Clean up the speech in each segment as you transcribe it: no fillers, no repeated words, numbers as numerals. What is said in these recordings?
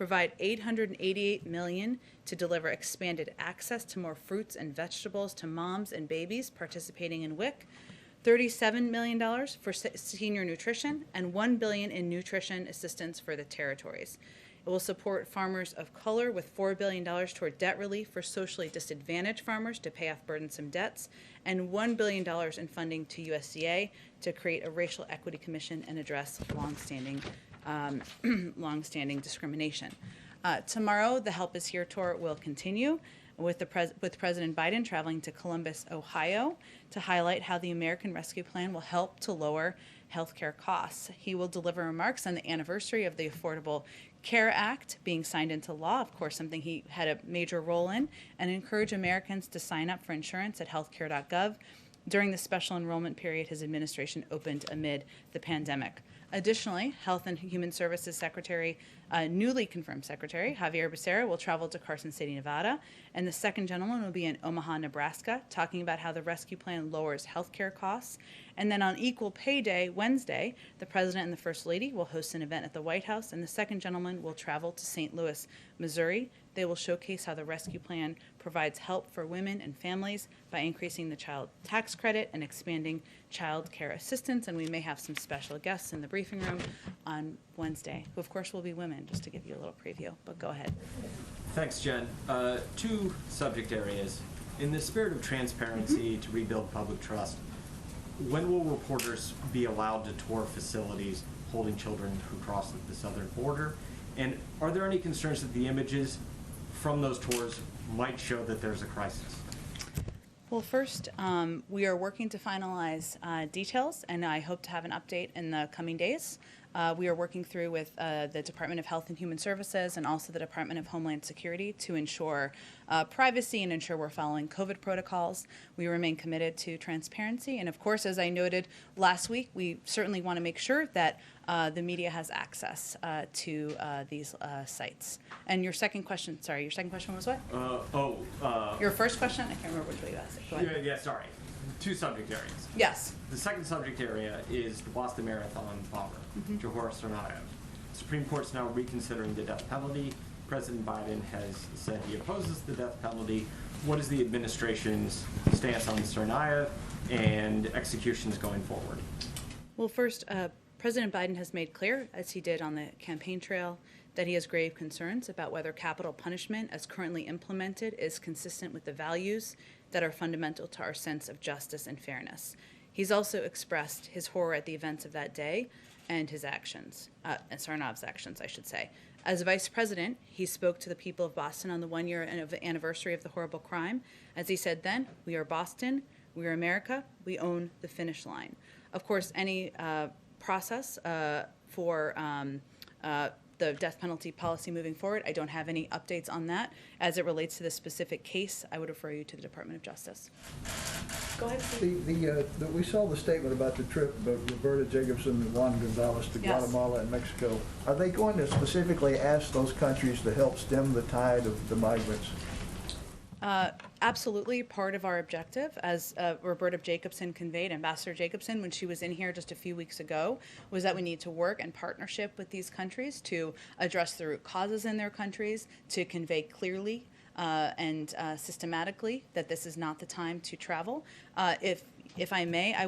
provide $888 million to deliver expanded access to more fruits and vegetables to moms and babies participating in WIC, $37 million for senior nutrition, and $1 billion in nutrition assistance for the territories. It will support farmers of color with $4 billion toward debt relief for socially disadvantaged farmers to pay off burdensome debts, and $1 billion in funding to USDA to create a racial equity commission and address longstanding discrimination. Tomorrow, the Help Is Here tour will continue with President Biden traveling to Columbus, Ohio, to highlight how the American Rescue Plan will help to lower healthcare costs. He will deliver remarks on the anniversary of the Affordable Care Act being signed into law, of course, something he had a major role in, and encourage Americans to sign up for insurance at healthcare.gov during the special enrollment period his administration opened amid the pandemic. Additionally, Health and Human Services Secretary, newly confirmed Secretary Javier Becerra will travel to Carson City, Nevada, and the second gentleman will be in Omaha, Nebraska, talking about how the rescue plan lowers healthcare costs. And then on Equal Pay Day, Wednesday, the President and the First Lady will host an event at the White House, and the second gentleman will travel to St. Louis, Missouri. They will showcase how the rescue plan provides help for women and families by increasing the child tax credit and expanding child care assistance. And we may have some special guests in the briefing room on Wednesday, who of course will be women, just to give you a little preview. But go ahead. Thanks, Jen. Two subject areas. In the spirit of transparency to rebuild public trust, when will reporters be allowed to tour facilities holding children who cross the southern border? And are there any concerns that the images from those tours might show that there's a crisis? Well, first, we are working to finalize details, and I hope to have an update in the coming days. We are working through with the Department of Health and Human Services and also the Department of Homeland Security to ensure privacy and ensure we're following COVID protocols. We remain committed to transparency. And of course, as I noted last week, we certainly want to make sure that the media has access to these sites. And your second question, sorry, your second question was what? Your first question? I can't remember which way you asked it. Go ahead. Yeah, sorry. Two subject areas. Yes. The second subject area is the Boston Marathon bomber, Johor Tsarnaev. The Supreme Court's now reconsidering the death penalty. President Biden has said he opposes the death penalty. What is the administration's stance on Tsarnaev and executions going forward? Well, first, President Biden has made clear, as he did on the campaign trail, that he has grave concerns about whether capital punishment as currently implemented is consistent with the values that are fundamental to our sense of justice and fairness. He's also expressed his horror at the events of that day and his actions, Tsarnaev's actions, I should say. As vice president, he spoke to the people of Boston on the 1 year anniversary of the horrible crime. As he said then, we are Boston, we are America, we own the finish line. Of course, any process for the death penalty policy moving forward, I don't have any updates on that. As it relates to this specific case, I would refer you to the Department of Justice. Go ahead, Steve. We saw the statement about the trip of Roberta Jacobson and Juan Gonzalez to Guatemala and Mexico. Are they going to specifically ask those countries to help stem the tide of the migrants? Absolutely part of our objective, as Roberta Jacobson conveyed, Ambassador Jacobson, when she was in here just a few weeks ago, was that we need to work in partnership with these countries to address the root causes in their countries, to convey clearly and systematically that this is not the time to travel. If I may, I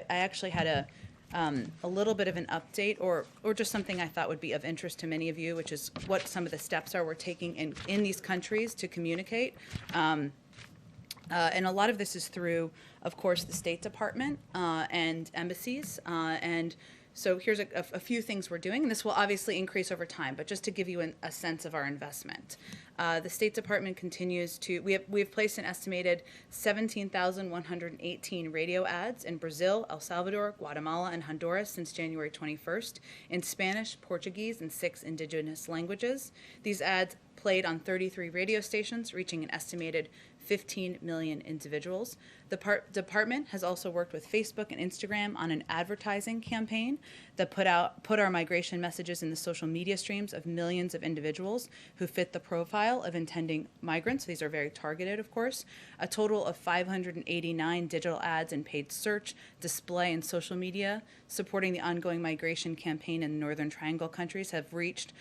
actually had a little bit of an update or just something I thought would be of interest to many of you, which is what some of the steps are we're taking in these countries to communicate. And a lot of this is through, of course, the State Department and embassies. And so here's a few things we're doing, and this will obviously increase over time, but just to give you a sense of our investment. The State Department continues to, we have placed an estimated 17,118 radio ads in Brazil, El Salvador, Guatemala, and Honduras since January 21st in Spanish, Portuguese, and 6 indigenous languages. These ads played on 33 radio stations, reaching an estimated 15 million individuals. The department has also worked with Facebook and Instagram on an advertising campaign that put our migration messages in the social media streams of millions of individuals who fit the profile of intending migrants. These are very targeted, of course. A total of 589 digital ads and paid search, display, and social media supporting the ongoing migration campaign in the Northern Triangle countries have reached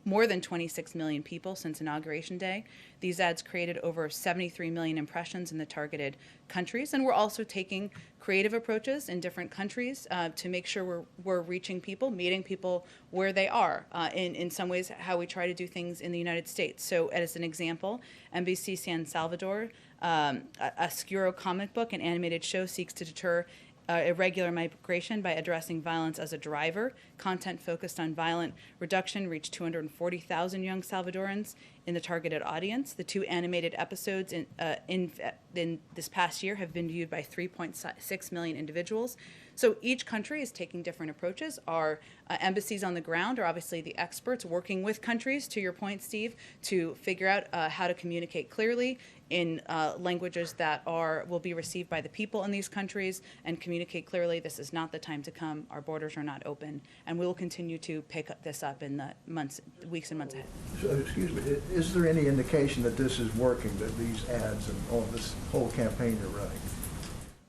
more than 26 million people since Inauguration Day. These ads created over 73 million impressions in the targeted countries, and we're also taking creative approaches in different countries to make sure we're reaching people, meeting people where they are. In some ways, how we try to do things in the United States. So, as an example, NBC San Salvador, a Skuro comic book and animated show seeks to deter irregular migration by addressing violence as a driver. Content focused on violent reduction reached 240,000 young Salvadorans in the targeted audience. The 2 animated episodes in this past year have been viewed by 3.6 million individuals. So each country is taking different approaches. Our embassies on the ground are obviously the experts working with countries, to your point, Steve, to figure out how to communicate clearly in languages that will be received by the people in these countries, and communicate clearly this is not the time to come, our borders are not open, and we will continue to pick this up in the weeks and months ahead. So, excuse me, is there any indication that this is working, that these ads and all this whole campaign you're running?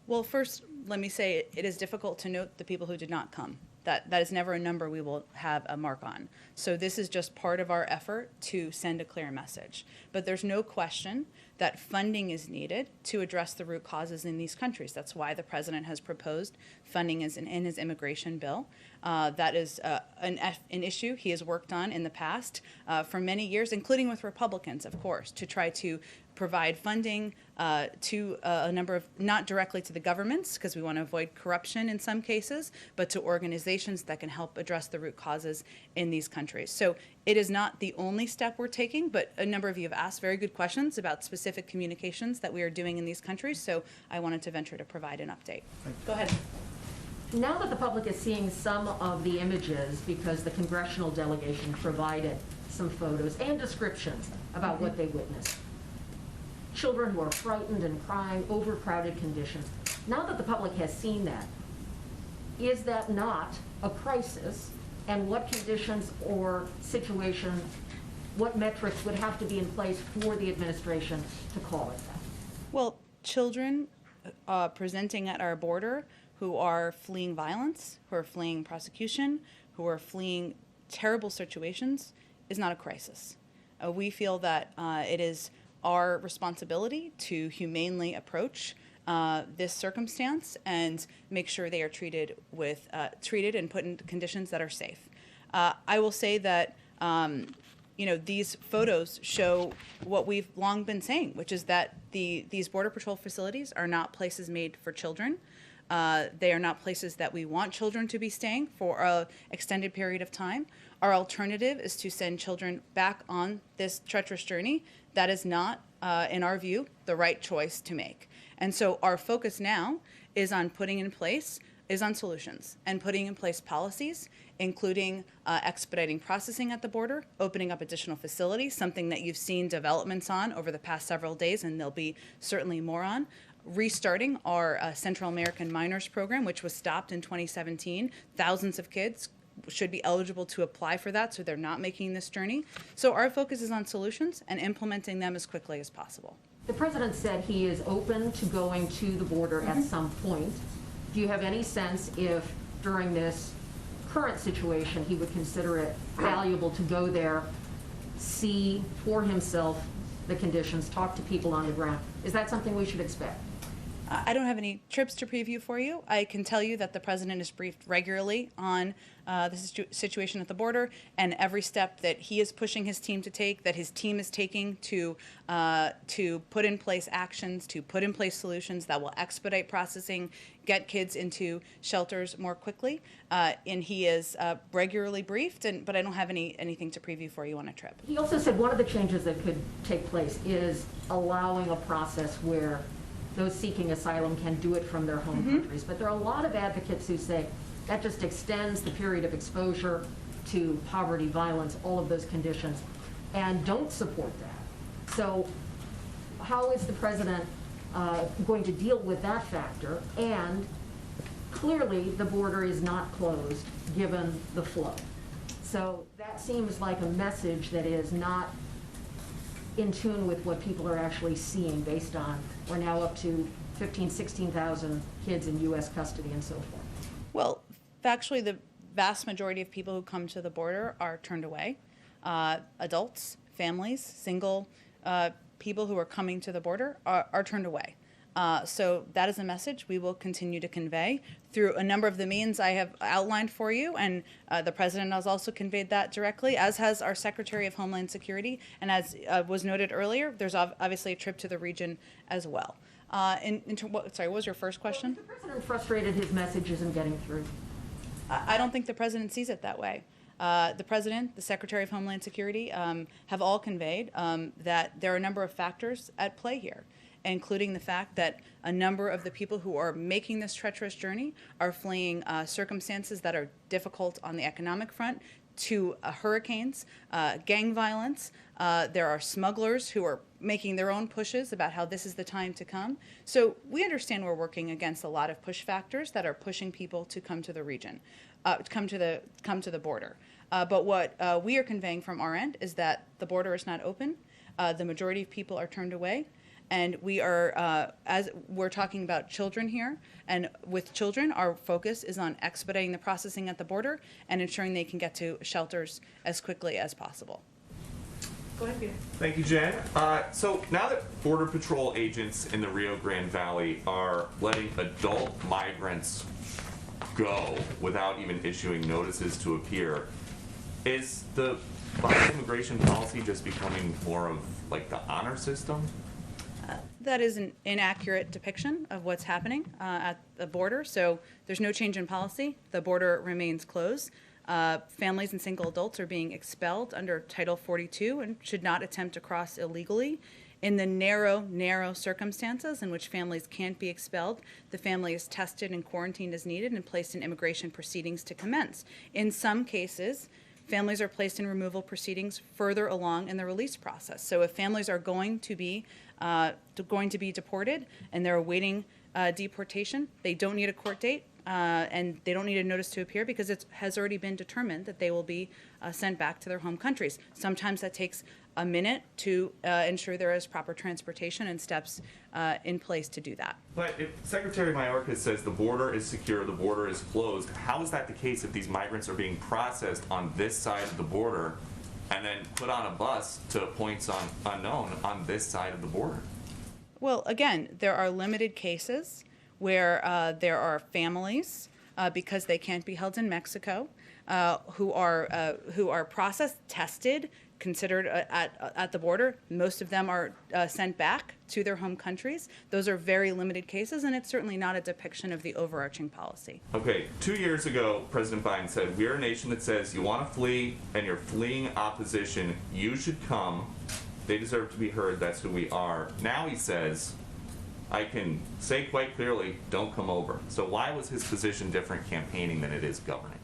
Well, first, let me say it is difficult to note the people who did not come. That is never a number we will have a mark on. So this is just part of our effort to send a clear message. But there's no question that funding is needed to address the root causes in these countries. That's why the president has proposed funding in his immigration bill. That is an issue he has worked on in the past for many years, including with Republicans, of course, to try to provide funding to a number of, not directly to the governments, because we want to avoid corruption in some cases, but to organizations that can help address the root causes in these countries. So it is not the only step we're taking, but a number of you have asked very good questions about specific communications that we are doing in these countries, so I wanted to venture to provide an update. Go ahead. Now that the public is seeing some of the images, because the congressional delegation provided some photos and descriptions about what they witnessed, children who are frightened and crying, overcrowded conditions. Now that the public has seen that, is that not a crisis? And what conditions or situation, what metrics would have to be in place for the administration to call it that? Well, children presenting at our border who are fleeing violence, who are fleeing prosecution, who are fleeing terrible situations is not a crisis. We feel that it is our responsibility to humanely approach this circumstance and make sure they are treated and put in conditions that are safe. I will say that these photos show what we've long been saying, which is that these Border Patrol facilities are not places made for children. They are not places that we want children to be staying for an extended period of time. Our alternative is to send children back on this treacherous journey. That is not, in our view, the right choice to make. And so our focus now is on solutions and putting in place policies, including expediting processing at the border, opening up additional facilities, something that you've seen developments on over the past several days, and there'll be certainly more on. Restarting our Central American Minors Program, which was stopped in 2017. Thousands of kids should be eligible to apply for that, so they're not making this journey. So our focus is on solutions and implementing them as quickly as possible. The president said he is open to going to the border at some point. Do you have any sense if during this current situation he would consider it valuable to go there, see for himself the conditions, talk to people on the ground? Is that something we should expect? I don't have any trips to preview for you. I can tell you that the president is briefed regularly on the situation at the border, and every step that he is pushing his team to take, that his team is taking to put in place actions, to put in place solutions that will expedite processing, get kids into shelters more quickly. And he is regularly briefed, but I don't have anything to preview for you on a trip. He also said one of the changes that could take place is allowing a process where those seeking asylum can do it from their home countries. But there are a lot of advocates who say that just extends the period of exposure to poverty, violence, all of those conditions, and don't support that. So how is the president going to deal with that factor? And clearly, the border is not closed, given the flow. So that seems like a message that is not in tune with what people are actually seeing based on, we're now up to 15, 16,000 kids in U.S. custody and so forth. Well, factually, the vast majority of people who come to the border are turned away. Adults, families, single people who are coming to the border are turned away. So that is a message we will continue to convey through a number of the means I have outlined for you, and the President has also conveyed that directly, as has our Secretary of Homeland Security, and as was noted earlier, there's obviously a trip to the region as well. Sorry, what was your first question? Well, is the President frustrated his message isn't getting through? I don't think the President sees it that way. The President, the Secretary of Homeland Security have all conveyed that there are a number of factors at play here, including the fact that a number of the people who are making this treacherous journey are fleeing circumstances that are difficult on the economic front, to hurricanes, gang violence. There are smugglers who are making their own pushes about how this is the time to come. So we understand we're working against a lot of push factors that are pushing people to come to the region, come to the border. But what we are conveying from our end is that the border is not open. The majority of people are turned away. And we are, as we're talking about children here, and with children, our focus is on expediting the processing at the border and ensuring they can get to shelters as quickly as possible. Go ahead, Peter. Thank you, Jen. So now that Border Patrol agents in the Rio Grande Valley are letting adult migrants go without even issuing notices to appear, is the Biden immigration policy just becoming more of like the honor system? That is an inaccurate depiction of what's happening at the border. So there's no change in policy. The border remains closed. Families and single adults are being expelled under Title 42 and should not attempt to cross illegally. In the narrow circumstances in which families can't be expelled, the family is tested and quarantined as needed and placed in immigration proceedings to commence. In some cases, families are placed in removal proceedings further along in the release process. So if families are going to be deported and they're awaiting deportation, they don't need a court date and they don't need a notice to appear because it has already been determined that they will be sent back to their home countries. Sometimes that takes a minute to ensure there is proper transportation and steps in place to do that. But if Secretary Mayorkas says the border is secure, the border is closed, how is that the case if these migrants are being processed on this side of the border and then put on a bus to points unknown on this side of the border? Well, again, there are limited cases where there are families, because they can't be held in Mexico, who are processed, tested, considered at the border. Most of them are sent back to their home countries. Those are very limited cases, and it's certainly not a depiction of the overarching policy. Okay, 2 years ago, President Biden said, we're a nation that says you want to flee and you're fleeing opposition, you should come. They deserve to be heard, that's who we are. Now he says, I can say quite clearly, don't come over. So why was his position different campaigning than it is governing?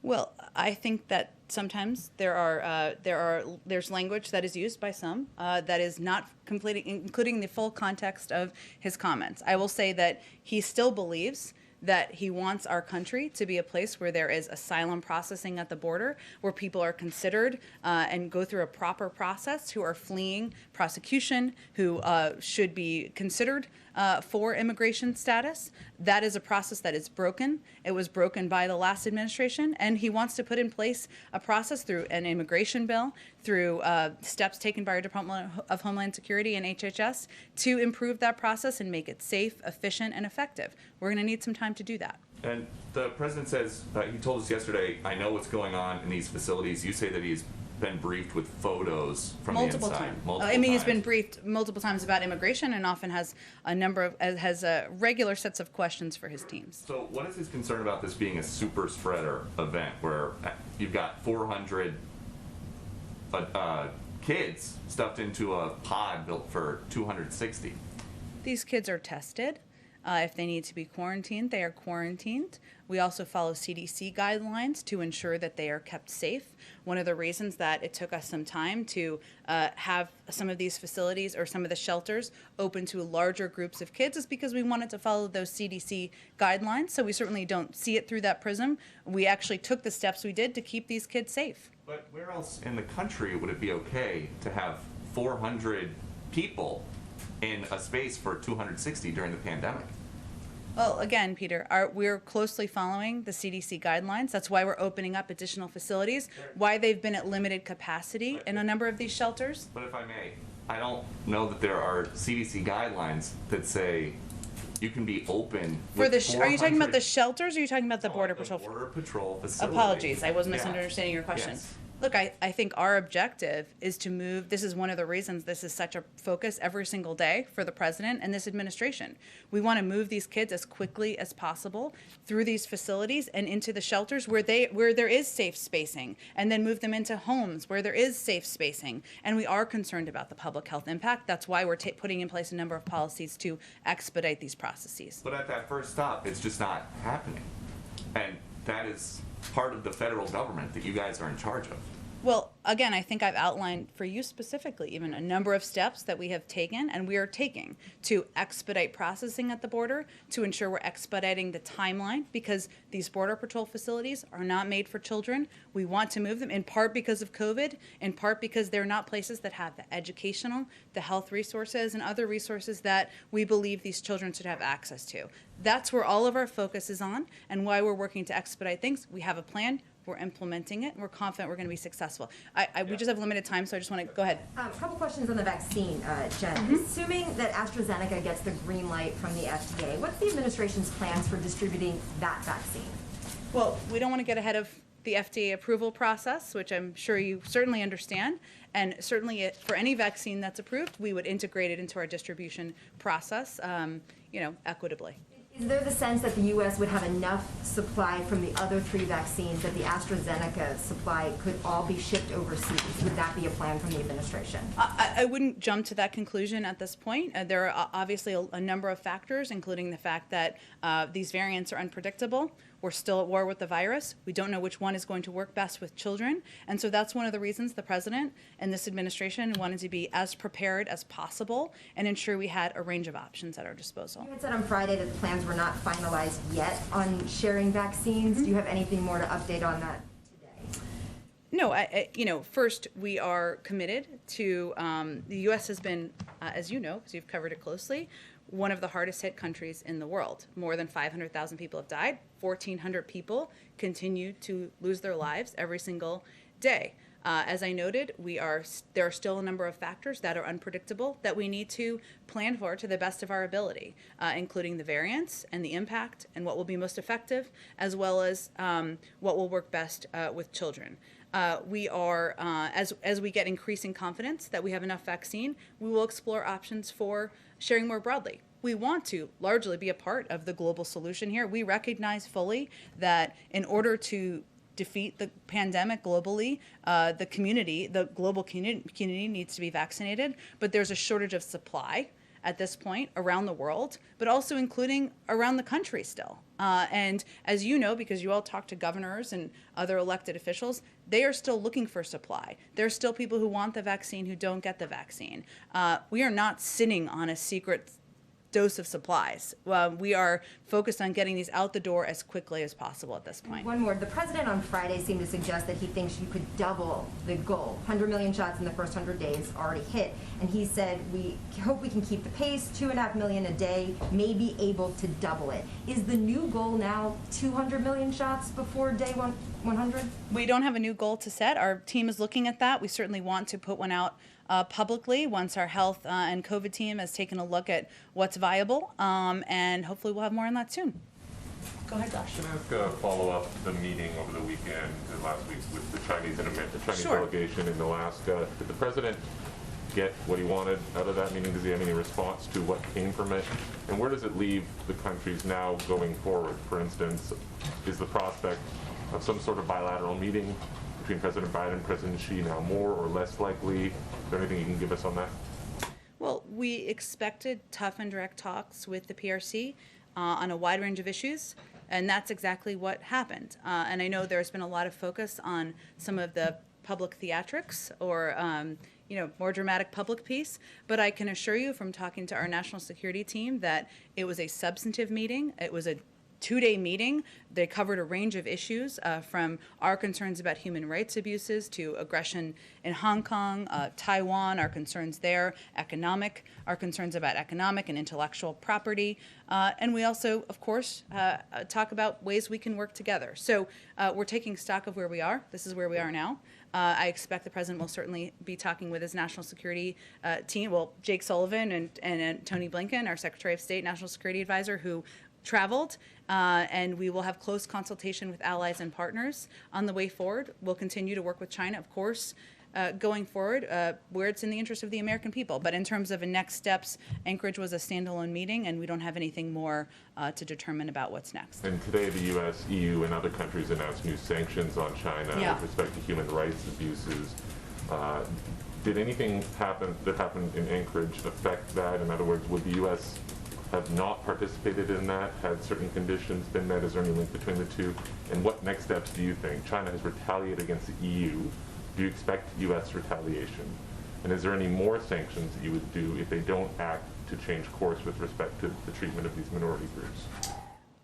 Well, I think that sometimes there's language that is used by some that is not including the full context of his comments. I will say that he still believes that he wants our country to be a place where there is asylum processing at the border, where people are considered and go through a proper process, who are fleeing prosecution, who should be considered for immigration status. That is a process that is broken. It was broken by the last administration, and he wants to put in place a process through an immigration bill, through steps taken by our Department of Homeland Security and HHS to improve that process and make it safe, efficient, and effective. We're going to need some time to do that. And the president says, he told us yesterday, I know what's going on in these facilities. You say that he's been briefed with photos from the inside. Multiple times. He's been briefed multiple times about immigration and often has regular sets of questions for his teams. So what is his concern about this being a super spreader event where you've got 400 kids stuffed into a pod built for 260? These kids are tested. If they need to be quarantined, they are quarantined. We also follow CDC guidelines to ensure that they are kept safe. One of the reasons that it took us some time to have some of these facilities or some of the shelters open to larger groups of kids is because we wanted to follow those CDC guidelines. So we certainly don't see it through that prism. We actually took the steps we did to keep these kids safe. But where else in the country would it be okay to have 400 people in a space for 260 during the pandemic? Well, again, Peter, we're closely following the CDC guidelines. That's why we're opening up additional facilities, why they've been at limited capacity in a number of these shelters. But if I may, I don't know that there are CDC guidelines that say you can be open with Are you talking about 400 the shelters, or are you talking about the Border the Patrol? Border Patrol facility. Apologies, I was Yeah. misunderstanding your question. Yes. Look, I think our objective is to move, this is one of the reasons this is such a focus every single day for the president and this administration. We want to move these kids as quickly as possible through these facilities and into the shelters where there is safe spacing, and then move them into homes where there is safe spacing. And we are concerned about the public health impact. That's why we're putting in place a number of policies to expedite these processes. But at that first stop, it's just not happening. And that is part of the federal government that you guys are in charge of. Well, again, I think I've outlined for you specifically even a number of steps that we have taken and we are taking to expedite processing at the border, to ensure we're expediting the timeline, because these Border Patrol facilities are not made for children. We want to move them in part because of COVID, in part because they're not places that have the educational, the health resources, and other resources that we believe these children should have access to. That's where all of our focus is on, and why we're working to expedite things. We have a plan. We're implementing it, and we're confident we're going to be successful. We just have limited time, so I just want to go ahead. A couple questions on the vaccine, Jen. Assuming that AstraZeneca gets the green light from the FDA, what's the administration's plans for distributing that vaccine? Well, we don't want to get ahead of the FDA approval process, which I'm sure you certainly understand. And certainly for any vaccine that's approved, we would integrate it into our distribution process, equitably. Is there the sense that the U.S. would have enough supply from the other 3 vaccines that the AstraZeneca supply could all be shipped overseas? Would that be a plan from the administration? I wouldn't jump to that conclusion at this point. There are obviously a number of factors, including the fact that these variants are unpredictable. We're still at war with the virus. We don't know which one is going to work best with children. And so that's one of the reasons the president and this administration wanted to be as prepared as possible and ensure we had a range of options at our disposal. You had said on Friday that the plans were not finalized yet on sharing vaccines. Do you have anything more to update on that today? No, first, we are committed to, the U.S. has been, as you know, because you've covered it closely, one of the hardest hit countries in the world. More than 500,000 people have died. 1,400 people continue to lose their lives every single day. As I noted, there are still a number of factors that are unpredictable that we need to plan for to the best of our ability, including the variants and the impact and what will be most effective, as well as what will work best with children. We are, as we get increasing confidence that we have enough vaccine, we will explore options for sharing more broadly. We want to largely be a part of the global solution here. We recognize fully that in order to defeat the pandemic globally, the global community needs to be vaccinated, but there's a shortage of supply at this point around the world, but also including around the country still. And as you know, because you all talk to governors and other elected officials, they are still looking for supply. There are still people who want the vaccine who don't get the vaccine. We are not sitting on a secret dose of supplies. We are focused on getting these out the door as quickly as possible at this point. One more. The president on Friday seemed to suggest that he thinks you could double the goal. 100 million shots in the first 100 days already hit. And he said, we hope we can keep the pace, 2.5 million a day, may be able to double it. Is the new goal now 200 million shots before day 100? We don't have a new goal to set. Our team is looking at that. We certainly want to put one out publicly once our health and COVID team has taken a look at what's viable, and hopefully we'll have more on that soon. Go ahead, Josh. Can I ask a follow-up to the meeting over the weekend, last week, with the Chinese Sure. delegation in Alaska? Did the president get what he wanted out of that meeting? Does he have any response to what came from it? And where does it leave the countries now going forward? For instance, is the prospect of some sort of bilateral meeting between President Biden and President Xi now more or less likely? Is there anything you can give us on that? Well, we expected tough and direct talks with the PRC on a wide range of issues, and that's exactly what happened. And I know there's been a lot of focus on some of the public theatrics or more dramatic public piece, but I can assure you from talking to our national security team that it was a substantive meeting. It was a 2-day meeting. They covered a range of issues from our concerns about human rights abuses to aggression in Hong Kong, Taiwan, our concerns there, our concerns about economic and intellectual property. And we also, of course, talk about ways we can work together. So we're taking stock of where we are. This is where we are now. I expect the president will certainly be talking with his national security team, well, Jake Sullivan and Tony Blinken, our Secretary of State, National Security Advisor, who traveled, and we will have close consultation with allies and partners on the way forward. We'll continue to work with China, of course, going forward, where it's in the interest of the American people. But in terms of the next steps, Anchorage was a standalone meeting, and we don't have anything more to determine about what's next. And today, the U.S., EU, and other countries announced new sanctions on China with respect to human rights abuses. Did anything that happened in Anchorage affect that? In other words, would the U.S. have not participated in that? Had certain conditions been met? Is there any link between the two? And what next steps do you think? China has retaliated against the EU. Do you expect U.S. retaliation? And is there any more sanctions that you would do if they don't act to change course with respect to the treatment of these minority groups?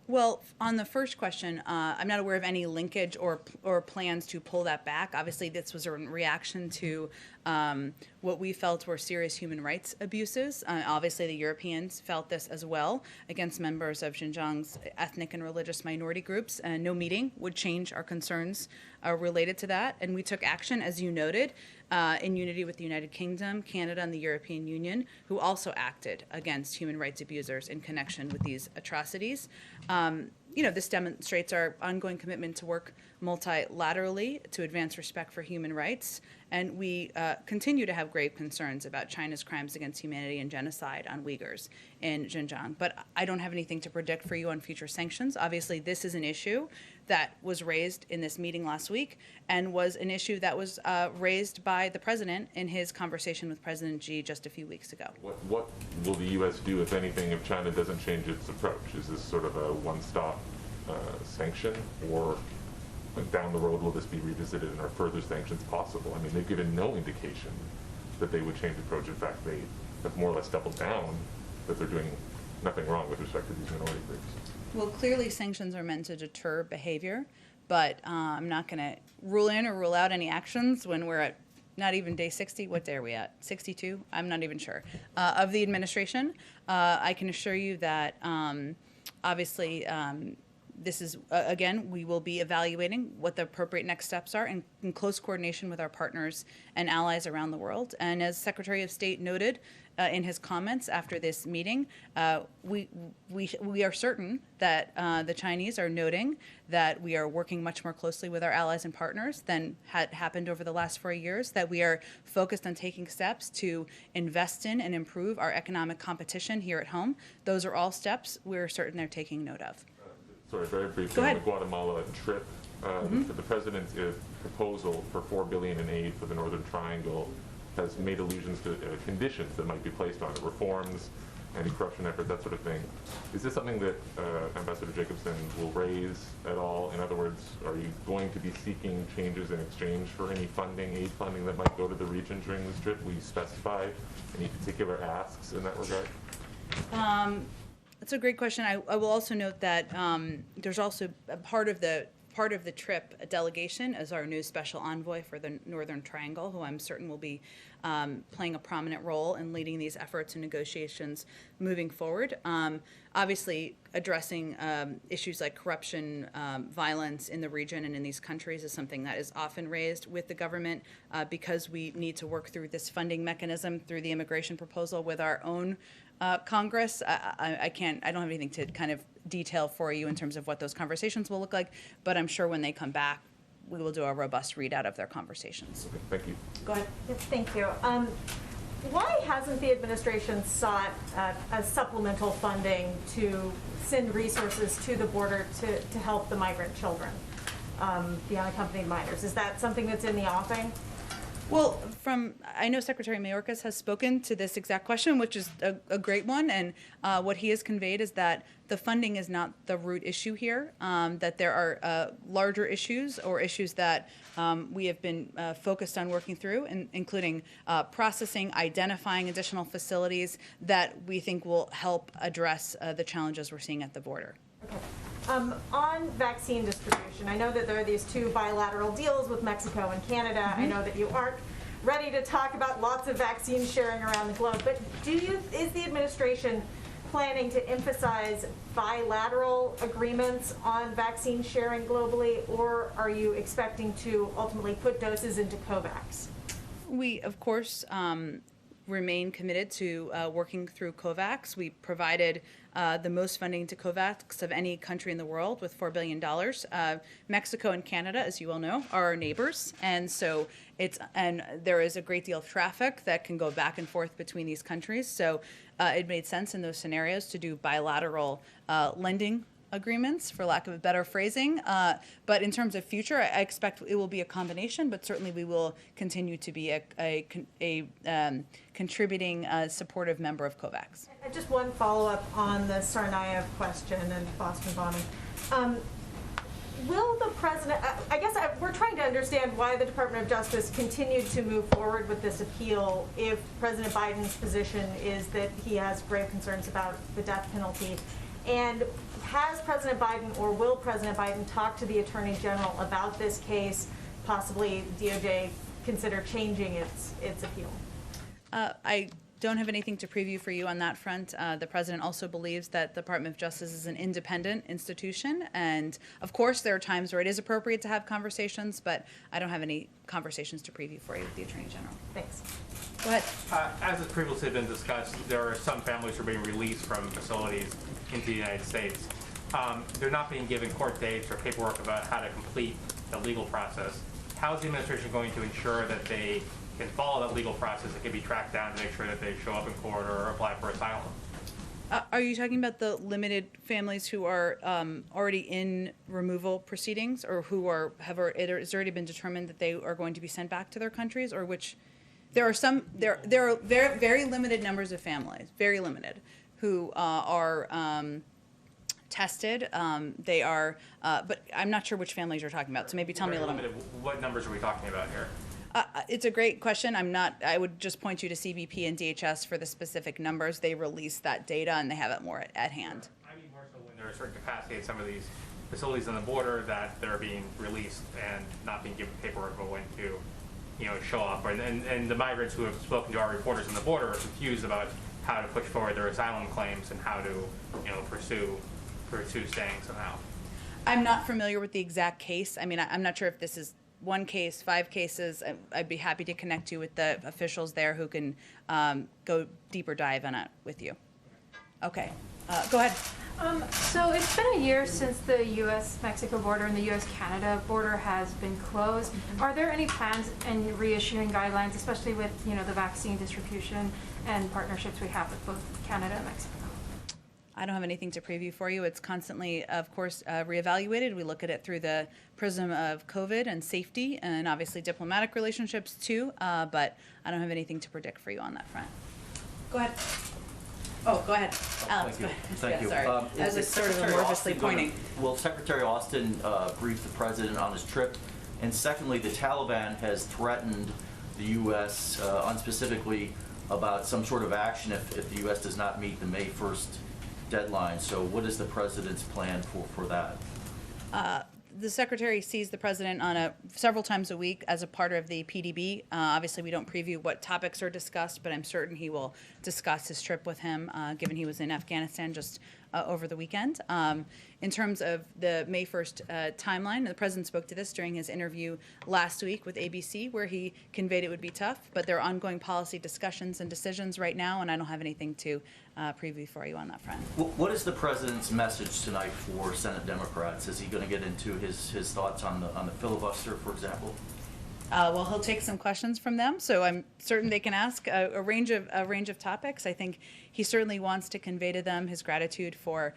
Well, on the first question, I'm not aware of any linkage or plans to pull that back. Obviously, this was a reaction to what we felt were serious human rights abuses. Obviously, the Europeans felt this as well against members of Xinjiang's ethnic and religious minority groups. No meeting would change our concerns related to that. And we took action, as you noted, in unity with the United Kingdom, Canada, and the European Union, who also acted against human rights abusers in connection with these atrocities. This demonstrates our ongoing commitment to work multilaterally to advance respect for human rights. And we continue to have grave concerns about China's crimes against humanity and genocide on Uyghurs in Xinjiang. But I don't have anything to predict for you on future sanctions. Obviously, this is an issue that was raised in this meeting last week and was an issue that was raised by the president in his conversation with President Xi just a few weeks ago. What will the U.S. do, if anything, if China doesn't change its approach? Is this sort of a one-stop sanction, or down the road will this be revisited and are further sanctions possible? I mean, they've given no indication that they would change approach. In fact, they have more or less doubled down that they're doing nothing wrong with respect to these minority groups. Well, clearly sanctions are meant to deter behavior, but I'm not going to rule in or rule out any actions when we're at not even day 60. What day are we at? 62? I'm not even sure. Of the administration, I can assure you that obviously this is, again, we will be evaluating what the appropriate next steps are in close coordination with our partners and allies around the world. And as Secretary of State noted in his comments after this meeting, we are certain that the Chinese are noting that we are working much more closely with our allies and partners than had happened over the last 4 years, that we are focused on taking steps to invest in and improve our economic competition here at home. Those are all steps we're certain they're taking note of. Sorry, very briefly, on the Guatemala trip, the president's proposal for $4 billion in aid for the Northern Triangle has made allusions to conditions that might be placed on it, reforms, anti-corruption efforts, that sort of thing. Is this something that Ambassador Jacobson will raise at all? In other words, are you going to be seeking changes in exchange for any funding, aid funding that might go to the region during this trip? Will you specify any particular asks in that regard? That's a great question. I will also note that there's also a part of the trip, a delegation, as our new special envoy for the Northern Triangle, who I'm certain will be playing a prominent role in leading these efforts and negotiations moving forward. Obviously, addressing issues like corruption, violence in the region and in these countries is something that is often raised with the government because we need to work through this funding mechanism through the immigration proposal with our own Congress. I don't have anything to kind of detail for you in terms of what those conversations will look like, but I'm sure when they come back, we will do a robust readout of their conversations. Okay, thank you. Go ahead. Yes, thank you. Why hasn't the administration sought a supplemental funding to send resources to the border to help the migrant children, the unaccompanied minors? Is that something that's in the offing? Well, I know Secretary Mayorkas has spoken to this exact question, which is a great one, and what he has conveyed is that the funding is not the root issue here, that there are larger issues or issues that we have been focused on working through, including processing, identifying additional facilities that we think will help address the challenges we're seeing at the border. Okay. On vaccine distribution, I know that there are these two bilateral deals with Mexico and Canada. I know that you aren't ready to talk about lots of vaccine sharing around the globe, but is the administration planning to emphasize bilateral agreements on vaccine sharing globally, or are you expecting to ultimately put doses into COVAX? We, of course, remain committed to working through COVAX. We provided the most funding to COVAX of any country in the world with $4 billion. Mexico and Canada, as you all know, are our neighbors, and so there is a great deal of traffic that can go back and forth between these countries. So it made sense in those scenarios to do bilateral lending agreements, for lack of a better phrasing. But in terms of future, I expect it will be a combination, but certainly we will continue to be a contributing, supportive member of COVAX. Just one follow-up on the Tsarnaev question and Boston bombing. Will the president, we're trying to understand why the Department of Justice continued to move forward with this appeal if President Biden's position is that he has grave concerns about the death penalty. And has President Biden or will President Biden talk to the Attorney General about this case, possibly DOJ consider changing its appeal? I don't have anything to preview for you on that front. The president also believes that the Department of Justice is an independent institution, and of course there are times where it is appropriate to have conversations, but I don't have any conversations to preview for you with the Attorney General. Thanks. Go ahead. As has previously been discussed, there are some families who are being released from facilities into the United States. They're not being given court dates or paperwork about how to complete the legal process. How is the administration going to ensure that they can follow that legal process and can be tracked down to make sure that they show up in court or apply for asylum? Are you talking about the limited families who are already in removal proceedings, or who it has already been determined that they are going to be sent back to their countries, or which? There are very, very limited numbers of families, very limited, who are tested. They are, but I'm not sure which families you're talking about. So maybe tell me a little bit. What numbers are we talking about here? It's a great question. I would just point you to CBP and DHS for the specific numbers. They release that data and they have it more at hand. I mean more so when there's a certain capacity at some of these facilities on the border that they're being released and not being given paperwork about when to, show up. And the migrants who have spoken to our reporters on the border are confused about how to push forward their asylum claims and how to, pursue staying somehow. I'm not familiar with the exact case. I mean, I'm not sure if this is one case, 5 cases. I'd be happy to connect you with the officials there who can go deeper dive on it with you. Okay, go ahead. So it's been a year since the U.S.-Mexico border and the U.S.-Canada border has been closed. Are there any plans in reissuing guidelines, especially with the vaccine distribution and partnerships we have with both Canada and Mexico? I don't have anything to preview for you. It's constantly, of course, reevaluated. We look at it through the prism of COVID and safety and obviously diplomatic relationships too, but I don't have anything to predict for you on that front. Go ahead. Oh, go ahead. Alex, go ahead. Thank you. Sorry. I was sort of amorphously pointing. Will Secretary Austin brief the president on his trip? And secondly, the Taliban has threatened the U.S. Unspecifically about some sort of action if the U.S. does not meet the May 1st deadline. So what is the president's plan for that? The secretary sees the president on several times a week as a part of the PDB. Obviously, we don't preview what topics are discussed, but I'm certain he will discuss his trip with him, given he was in Afghanistan just over the weekend. In terms of the May 1st timeline, the president spoke to this during his interview last week with ABC, where he conveyed it would be tough, but there are ongoing policy discussions and decisions right now, and I don't have anything to preview for you on that front. What is the president's message tonight for Senate Democrats? Is he going to get into his thoughts on the filibuster, for example? Well, he'll take some questions from them, so I'm certain they can ask a range of topics. I think he certainly wants to convey to them his gratitude for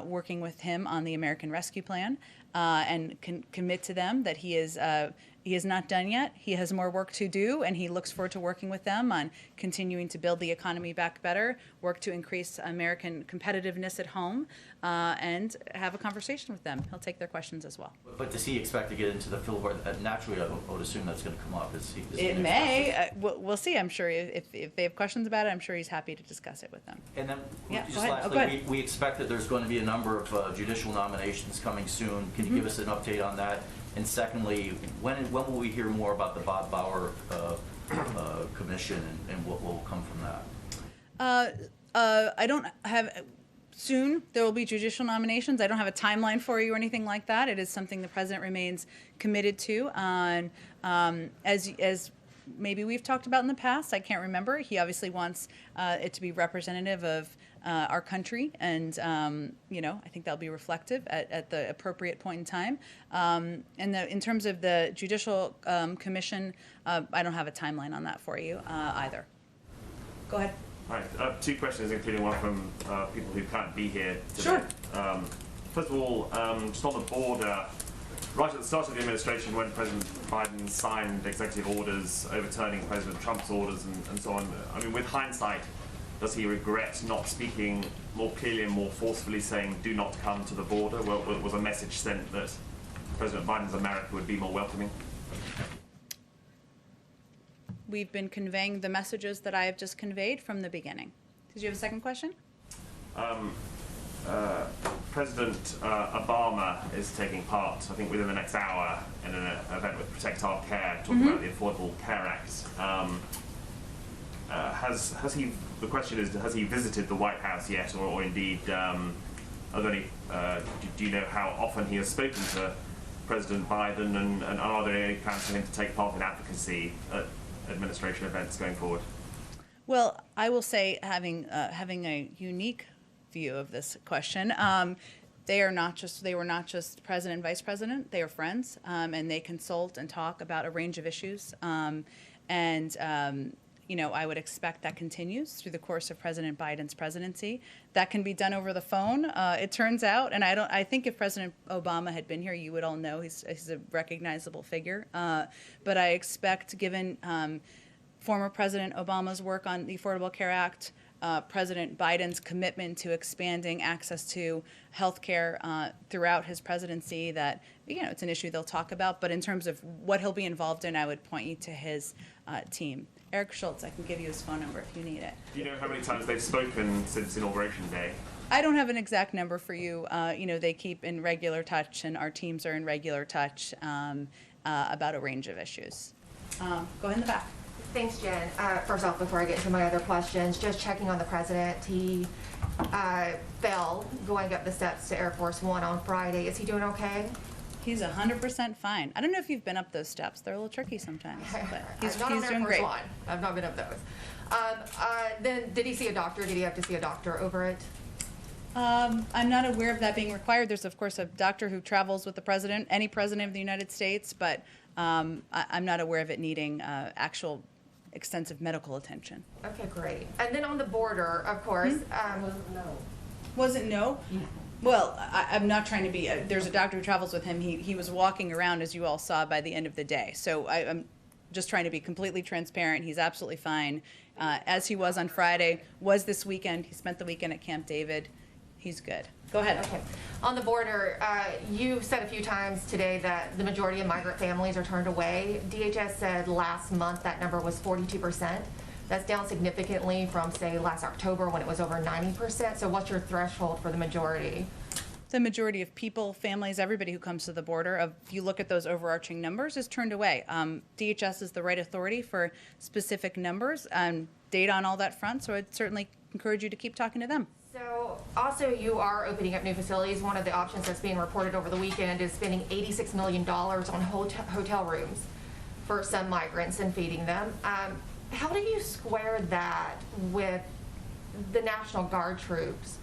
working with him on the American Rescue Plan. and can commit to them that he is not done yet. He has more work to do, and he looks forward to working with them on continuing to build the economy back better, work to increase American competitiveness at home, and have a conversation with them. He'll take their questions as well. But does he expect to get into the field where, naturally, I would assume that's going to come up? Is he It gonna may. express it? We'll see. I'm sure if they have questions about it, I'm sure he's happy to discuss it with them. And then, Yeah, just go ahead. Oh, go lastly, ahead. we expect that there's going to be a number of judicial nominations coming soon. Can you Mm-hmm. give us an update on that? And secondly, when will we hear more about the Bob Bauer commission and what will come from that? I don't have. Soon there will be judicial nominations. I don't have a timeline for you or anything like that. It is something the president remains committed to. On as maybe we've talked about in the past, I can't remember. He obviously wants it to be representative of our country, and I think that'll be reflective at the appropriate point in time. In terms of the Judicial Commission, I don't have a timeline on that for you either. Go ahead. All right, two questions, including one from people who can't be here today. Sure. First of all, just on the border, right at the start of the administration, when President Biden signed executive orders overturning President Trump's orders and so on, I mean, with hindsight, does he regret not speaking more clearly and more forcefully, saying, do not come to the border? Well, was a message sent that President Biden's America would be more welcoming? We've been conveying the messages that I have just conveyed from the beginning. Did you have a second question? President Obama is taking part, I think, within the next hour in an event with Protect Our Care, talking about the Affordable Care Act. Has he? The question is, has he visited the White House yet, or indeed, are there any? Do you know how often he has spoken to President Biden, and are there any plans for him to take part in advocacy at administration events going forward? Well, I will say, having a unique view of this question, they were not just president and vice president. They are friends, and they consult and talk about a range of issues. I would expect that continues through the course of President Biden's presidency. That can be done over the phone, it turns out. And I think if President Obama had been here, you would all know he's a recognizable figure. But I expect, given former President Obama's work on the Affordable Care Act, President Biden's commitment to expanding access to health care throughout his presidency, that it's an issue they'll talk about. But in terms of what he'll be involved in, I would point you to his team. Eric Schultz, I can give you his phone number if you need it. Do you know how many times they've spoken since Inauguration Day? I don't have an exact number for you. They keep in regular touch, and our teams are in regular touch about a range of issues. Go ahead in the back. Thanks, Jen. First off, before I get to my other questions, just checking on the president. He fell going up the steps to Air Force One on Friday. Is he doing okay? He's 100% fine. I don't know if you've been up those steps. They're a little tricky sometimes, but he's not on Air doing Force great. One. I've not been up those. Then, did he see a doctor? Did he have to see a doctor over it? I'm not aware of that being required. There's, of course, a doctor who travels with the president, any president of the United States, but I'm not aware of it needing actual extensive medical attention. Okay, great. And then on the border, of course. Was it no? Yeah. Well, I'm not trying to be, there's a doctor who travels with him. He was walking around, as you all saw, by the end of the day. So I'm just trying to be completely transparent. He's absolutely fine, as he was on Friday, was this weekend. He spent the weekend at Camp David. He's good. Go ahead. Okay. On the border, you said a few times today that the majority of migrant families are turned away. DHS said last month that number was 42%. That's down significantly from, say, last October when it was over 90%. So what's your threshold for the majority? The majority of people, families, everybody who comes to the border, if you look at those overarching numbers, is turned away. DHS is the right authority for specific numbers and data on all that front, so I'd certainly encourage you to keep talking to them. So also you are opening up new facilities. One of the options that's being reported over the weekend is spending $86 million on hotel rooms for some migrants and feeding them. How do you square that with the National Guard troops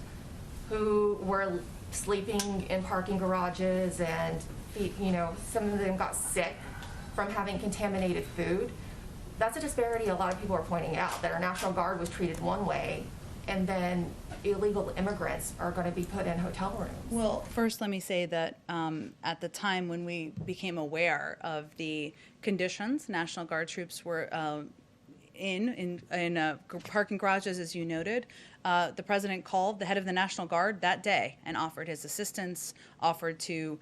who were sleeping in parking garages and, some of them got sick from having contaminated food? That's a disparity a lot of people are pointing out, that our National Guard was treated one way and then illegal immigrants are going to be put in hotel rooms. Well, first, let me say that at the time when we became aware of the conditions, National Guard troops were in parking garages, as you noted. The president called the head of the National Guard that day and offered his assistance, offered to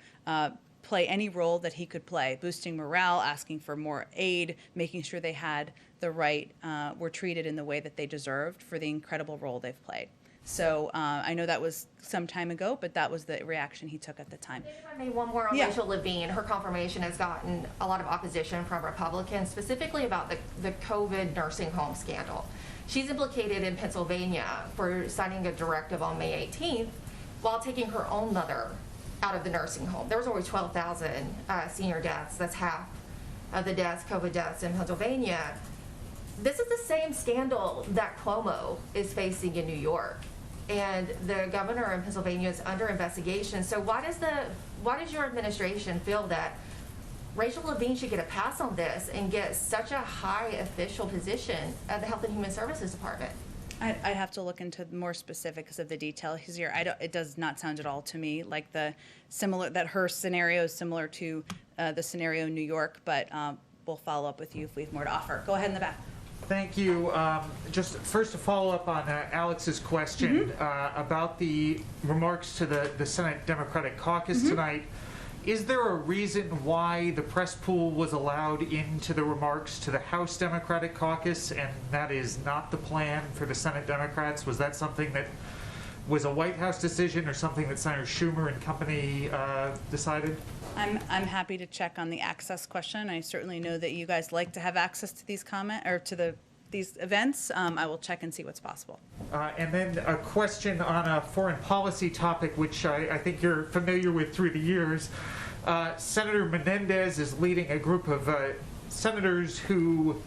play any role that he could play, boosting morale, asking for more aid, making sure they had the right, were treated in the way that they deserved for the incredible role they've played. So I know that was some time ago, but that was the reaction he took at the time. If I may, one more on Yeah. Rachel Levine. Her confirmation has gotten a lot of opposition from Republicans, specifically about the COVID nursing home scandal. She's implicated in Pennsylvania for signing a directive on May 18th while taking her own mother out of the nursing home. There was over 12,000 senior deaths. That's half of the deaths, COVID deaths in Pennsylvania. This is the same scandal that Cuomo is facing in New York. And the governor in Pennsylvania is under investigation. So why does your administration feel that Rachel Levine should get a pass on this and get such a high official position at the Health and Human Services Department? I'd have to look into more specifics of the details here. It does not sound at all to me like that her scenario is similar to the scenario in New York, but we'll follow up with you if we have more to offer. Go ahead in the back. Thank you. Just first to follow up on Alex's question about the remarks to the Senate Democratic Caucus tonight. Is there a reason why the press pool was allowed into the remarks to the House Democratic Caucus and that is not the plan for the Senate Democrats? Was that something that was a White House decision or something that Senator Schumer and company decided? I'm happy to check on the access question. I certainly know that you guys like to have access to these these events. I will check and see what's possible. And then a question on a foreign policy topic, which I think you're familiar with through the years. Senator Menendez is leading a group of senators who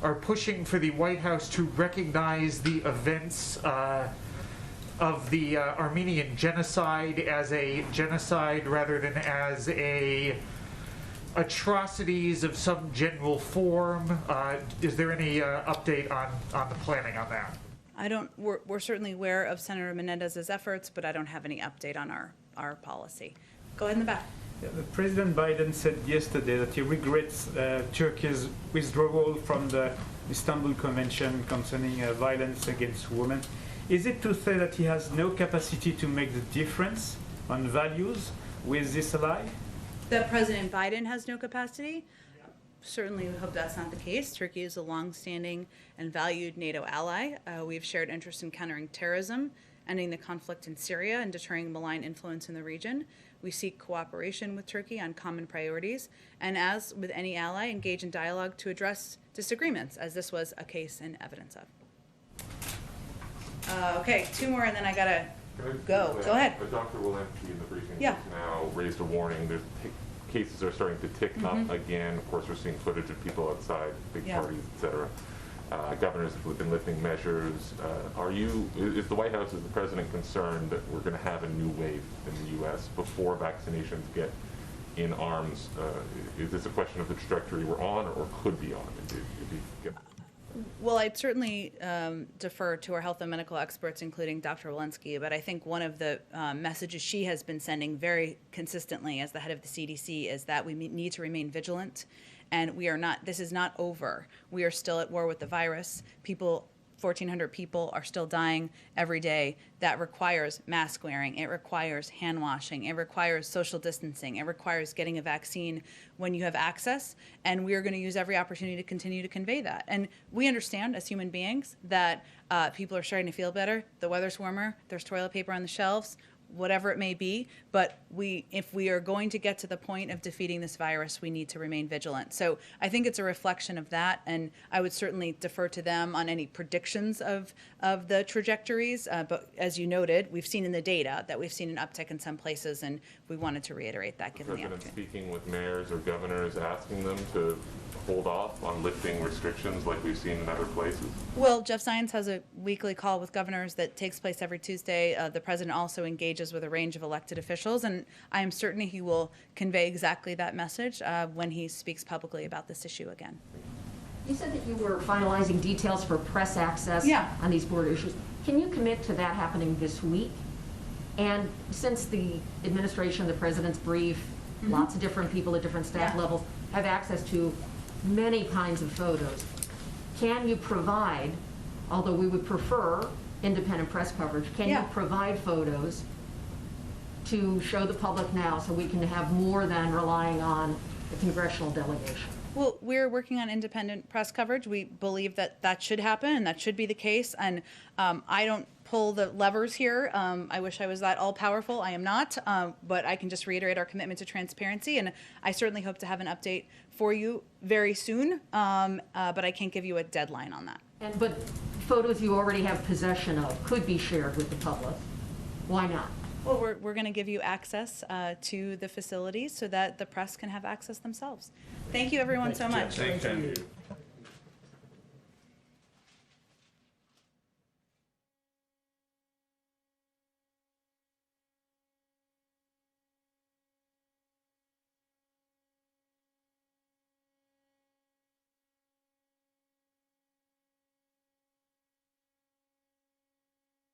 are pushing for the White House to recognize the events of the Armenian genocide as a genocide rather than as atrocities of some general form. Is there any update on the planning on that? We're certainly aware of Senator Menendez's efforts, but I don't have any update on our policy. Go ahead in the back. Yeah, President Biden said yesterday that he regrets Turkey's withdrawal from the Istanbul Convention concerning violence against women. Is it to say that he has no capacity to make the difference on values with this ally? That President Biden has no capacity? Certainly we hope that's not the case. Turkey is a long-standing and valued NATO ally. We've shared interest in countering terrorism, ending the conflict in Syria, and deterring malign influence in the region. We seek cooperation with Turkey on common priorities, and as with any ally, engage in dialogue to address disagreements, as this was a case and evidence of. Okay, two more, and then I gotta go. Go ahead. Dr. Walensky in the briefing Yeah. just now raised a warning. There's cases are starting to tick up again. Of course, we're seeing footage of people outside, big parties, et cetera. Governors have been lifting measures. Is the White House, is the president concerned that we're going to have a new wave in the U.S. before vaccinations get in arms? Is this a question of the trajectory we're on or could be on? Well, I'd certainly defer to our health and medical experts, including Dr. Walensky, but I think one of the messages she has been sending very consistently as the head of the CDC is that we need to remain vigilant, and this is not over. We are still at war with the virus. 1,400 people are still dying every day. That requires mask wearing. It requires hand washing. It requires social distancing. It requires getting a vaccine when you have access. And we are going to use every opportunity to continue to convey that. And we understand as human beings that people are starting to feel better. The weather's warmer. There's toilet paper on the shelves, whatever it may be. But if we are going to get to the point of defeating this virus, we need to remain vigilant. So I think it's a reflection of that, and I would certainly defer to them on any predictions of the trajectories. But as you noted, we've seen in the data that we've seen an uptick in some places, and we wanted to reiterate that given the opportunity. Speaking with mayors or governors, asking them to hold off on lifting restrictions like we've seen in other places? Well, Jeff Zients has a weekly call with governors that takes place every Tuesday. The president also engages with a range of elected officials, and I am certain he will convey exactly that message when he speaks publicly about this issue again. You said that you were finalizing details for press access on these border issues. Can you commit to that happening this week? And since the administration, the president's brief, lots of different people at different staff Yeah. levels have access to many kinds of photos, can you provide, although we would prefer independent press coverage, can Yeah. you provide photos to show the public now so we can have more than relying on the congressional delegation? Well, we're working on independent press coverage. We believe that that should happen and that should be the case. And I don't pull the levers here. I wish I was that all powerful. I am not. But I can just reiterate our commitment to transparency. And I certainly hope to have an update for you very soon. But I can't give you a deadline on that. But photos you already have possession of could be shared with the public. Why not? Well, we're going to give you access to the facilities so that the press can have access themselves. Thank you, everyone, so much. Thanks, Jen.